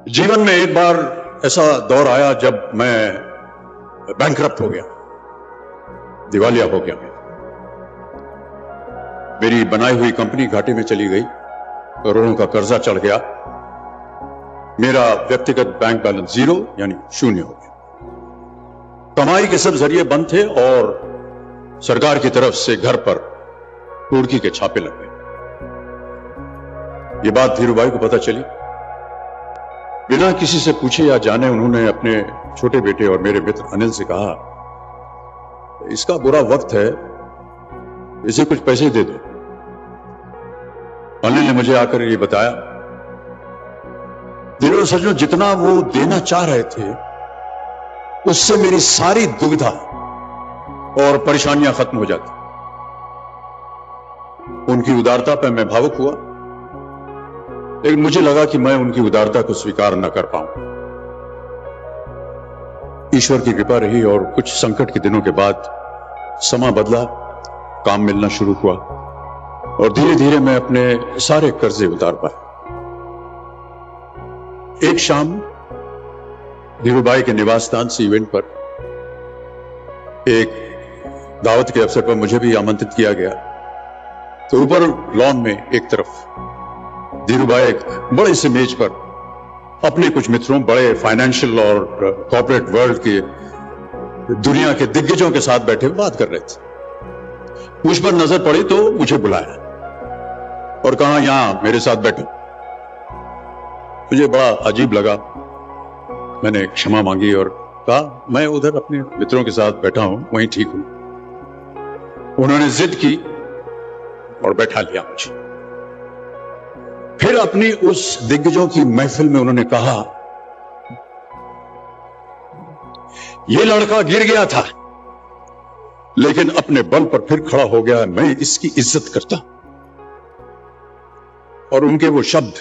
जीवन में एक बार ऐसा दौर आया जब मैं बैंकरप्ट हो गया, दिवालिया हो गया। मेरी बनाई हुई कंपनी घाटे में चली गई, करोड़ों का कर्जा चढ़ गया, मेरा व्यक्तिगत बैंक बैलेंस जीरो यानी शून्य हो गया। कमाई के सब जरिए बंद थे और सरकार की तरफ से घर पर कुर्की के छापे लग गए। ये बात धीरूभाई को पता चली। बिना किसी से पूछे या जाने उन्होंने अपने छोटे बेटे और मेरे मित्र अनिल से कहा, इसका बुरा वक्त है, इसे कुछ पैसे दे दो। अनिल ने मुझे आकर ये बताया, दिनों सचमुच जितना वो देना चाह रहे थे उससे मेरी सारी दुविधा और परेशानियां खत्म हो जाती। उनकी उदारता पर मैं भावुक हुआ, लेकिन मुझे लगा कि मैं उनकी उदारता को स्वीकार न कर पाऊं। ईश्वर की कृपा रही और कुछ संकट के दिनों के बाद समा बदला, काम मिलना शुरू हुआ और धीरे धीरे मैं अपने सारे कर्जे उतार पाया। एक शाम धीरूभाई के निवास स्थान से इवेंट पर एक दावत के अवसर पर मुझे भी आमंत्रित किया गया। तो ऊपर लॉन में एक तरफ धीरूभाई एक बड़े से मेज पर अपने कुछ मित्रों, बड़े फाइनेंशियल और कॉर्पोरेट वर्ल्ड के दुनिया के दिग्गजों के साथ बैठे बात कर रहे थे। मुझ पर नजर पड़ी तो मुझे बुलाया और कहा, यहां मेरे साथ बैठो। मुझे बड़ा अजीब लगा। मैंने क्षमा मांगी और कहा, मैं उधर अपने मित्रों के साथ बैठा हूं, वहीं ठीक हूं। उन्होंने जिद की और बैठा लिया मुझे। फिर अपनी उस दिग्गजों की महफिल में उन्होंने कहा, यह लड़का गिर गया था लेकिन अपने बल पर फिर खड़ा हो गया, मैं इसकी इज्जत करता। और उनके वो शब्द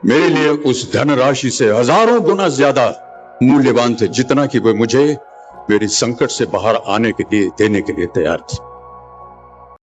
मेरे लिए उस धनराशि से हजारों गुना ज्यादा मूल्यवान थे, जितना कि वे मुझे मेरी संकट से बाहर आने के लिए देने के लिए तैयार थे।